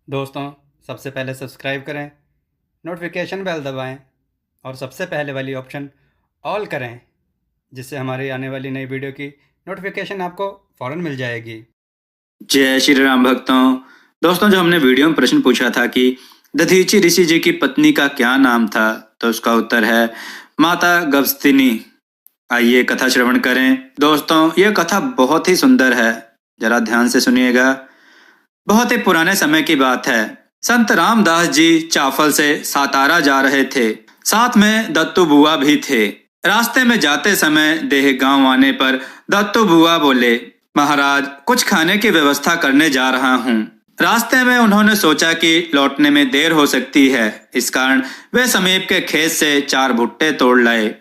दोस्तों, सबसे पहले सब्सक्राइब करें, नोटिफिकेशन बेल दबाएं और सबसे पहले वाली ऑप्शन ऑल करें, जिससे हमारी आने वाली नई वीडियो की नोटिफिकेशन आपको फ़ौरन मिल जाएगी। जय श्री राम भक्तों। दोस्तों, जो हमने वीडियो में प्रश्न पूछा था कि दधीचि ऋषि जी की पत्नी का क्या नाम था, तो उसका उत्तर है माता गभस्तिनी। आइए कथा श्रवण करें। दोस्तों, यह कथा बहुत ही सुंदर है, जरा ध्यान से सुनिएगा। बहुत ही पुराने समय की बात है। संत रामदास जी चाफल से सातारा जा रहे थे। साथ में दत्तू बुआ भी थे। रास्ते में जाते समय देह गांव आने पर दत्तू बुआ बोले, महाराज, कुछ खाने की व्यवस्था करने जा रहा हूँ। रास्ते में उन्होंने सोचा कि लौटने में देर हो सकती है, इस कारण वे समीप के खेत से 4 भुट्टे तोड़ लाए।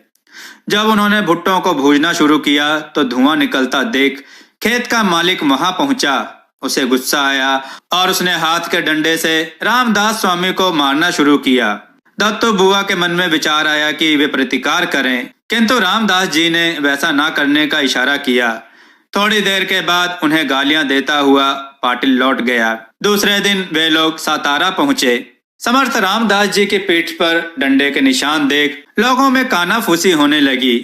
जब उन्होंने भुट्टों को भूजना शुरू किया तो धुआं निकलता देख खेत का मालिक वहां पहुंचा। उसे गुस्सा आया और उसने हाथ के डंडे से रामदास स्वामी को मारना शुरू किया। दत्तू बुआ के मन में विचार आया कि वे प्रतिकार करें, किंतु रामदास जी ने वैसा ना करने का इशारा किया। थोड़ी देर के बाद उन्हें गालियां देता हुआ पाटिल लौट गया। दूसरे दिन वे लोग सातारा पहुंचे। समर्थ रामदास जी की पीठ पर डंडे के निशान देख लोगों में कानाफूसी होने लगी।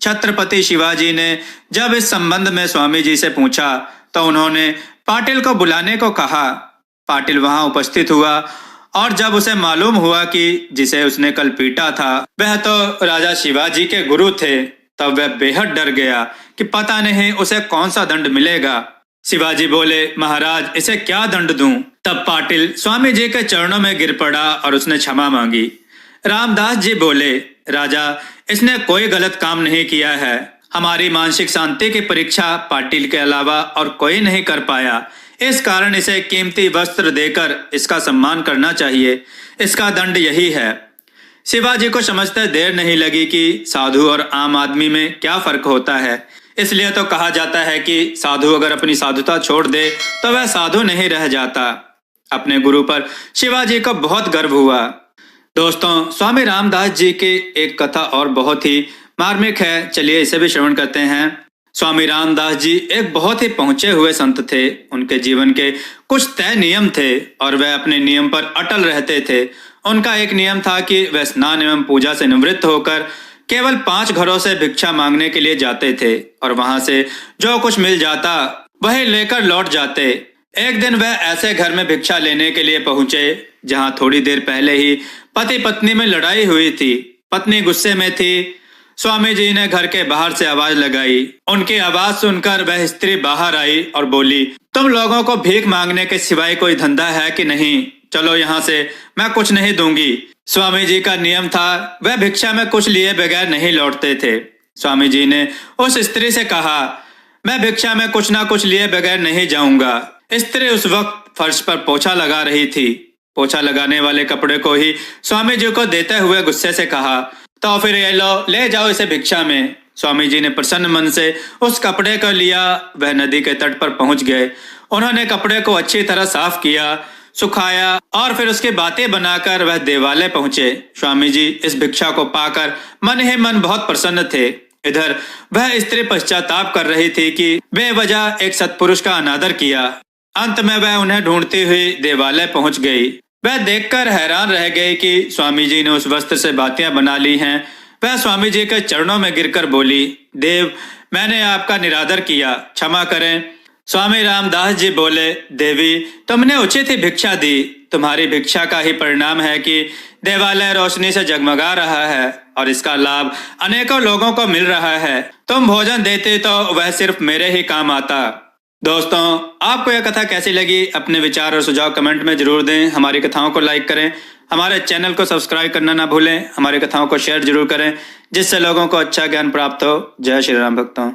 छत्रपति शिवाजी ने जब इस संबंध में स्वामी जी से पूछा तो उन्होंने पाटिल को बुलाने को कहा। पाटिल वहां उपस्थित हुआ और जब उसे मालूम हुआ कि जिसे उसने कल पीटा था वह तो राजा शिवाजी के गुरु थे, तब वह बेहद डर गया कि पता नहीं उसे कौन सा दंड मिलेगा। शिवाजी बोले, महाराज, इसे क्या दंड दूं? तब पाटिल स्वामी जी के चरणों में गिर पड़ा और उसने क्षमा मांगी। रामदास जी बोले, राजा, इसने कोई गलत काम नहीं किया है। हमारी मानसिक शांति की परीक्षा पाटिल के अलावा और कोई नहीं कर पाया। इस कारण इसे कीमती वस्त्र देकर इसका सम्मान करना चाहिए। इसका दंड यही है। शिवाजी को समझते देर नहीं लगी कि साधु और आम आदमी में क्या फर्क होता है। इसलिए तो कहा जाता है कि साधु अगर अपनी साधुता छोड़ दे तो वह साधु नहीं रह जाता। अपने गुरु पर शिवाजी को बहुत गर्व हुआ। दोस्तों, स्वामी रामदास जी की एक कथा और बहुत ही मार्मिक है, चलिए इसे भी श्रवण करते हैं। स्वामी रामदास जी एक बहुत ही पहुंचे हुए संत थे। उनके जीवन के कुछ तय नियम थे और वह अपने नियम पर अटल रहते थे। उनका एक नियम था कि वह स्नान एवं पूजा से निवृत्त होकर केवल 5 घरों से भिक्षा मांगने के लिए जाते थे और वहां से जो कुछ मिल जाता वही लेकर लौट जाते। एक दिन वह ऐसे घर में भिक्षा लेने के लिए पहुंचे जहां थोड़ी देर पहले ही पति पत्नी में लड़ाई हुई थी। पत्नी गुस्से में थी। स्वामी जी ने घर के बाहर से आवाज लगाई। उनकी आवाज सुनकर वह स्त्री बाहर आई और बोली, तुम लोगों को भीख मांगने के सिवाय कोई धंधा है कि नहीं? चलो यहाँ से, मैं कुछ नहीं दूंगी। स्वामी जी का नियम था, वह भिक्षा में कुछ लिए बगैर नहीं लौटते थे। स्वामी जी ने उस स्त्री से कहा, मैं भिक्षा में कुछ ना कुछ लिए बगैर नहीं जाऊंगा। स्त्री उस वक्त फर्श पर पोछा लगा रही थी। पोछा लगाने वाले कपड़े को ही स्वामी जी को देते हुए गुस्से से कहा, तो फिर ये लो, ले जाओ इसे भिक्षा में। स्वामी जी ने प्रसन्न मन से उस कपड़े को लिया। वह नदी के तट पर पहुंच गए। उन्होंने कपड़े को अच्छी तरह साफ किया, सुखाया और फिर उसकी बातें बनाकर वह देवालय पहुंचे। स्वामी जी इस भिक्षा को पाकर मन ही मन बहुत प्रसन्न थे। इधर वह स्त्री पश्चाताप कर रही थी कि बेवजह एक सत्पुरुष का अनादर किया। अंत में वह उन्हें ढूंढती हुई देवालय पहुंच गई। वह देखकर हैरान रह गई कि स्वामी जी ने उस वस्त्र से बातियां बना ली हैं। वह स्वामी जी के चरणों में गिरकर बोली, देव, मैंने आपका निरादर किया, क्षमा करें। स्वामी रामदास जी बोले, देवी, तुमने उचित ही भिक्षा दी। तुम्हारी भिक्षा का ही परिणाम है कि देवालय रोशनी से जगमगा रहा है और इसका लाभ अनेकों लोगों को मिल रहा है। तुम भोजन देते तो वह सिर्फ मेरे ही काम आता। दोस्तों, आपको यह कथा कैसी लगी? अपने विचार और सुझाव कमेंट में जरूर दें। हमारी कथाओं को लाइक करें, हमारे चैनल को सब्सक्राइब करना ना भूलें। हमारी कथाओं को शेयर जरूर करें, जिससे लोगों को अच्छा ज्ञान प्राप्त हो। जय श्री राम भक्तों।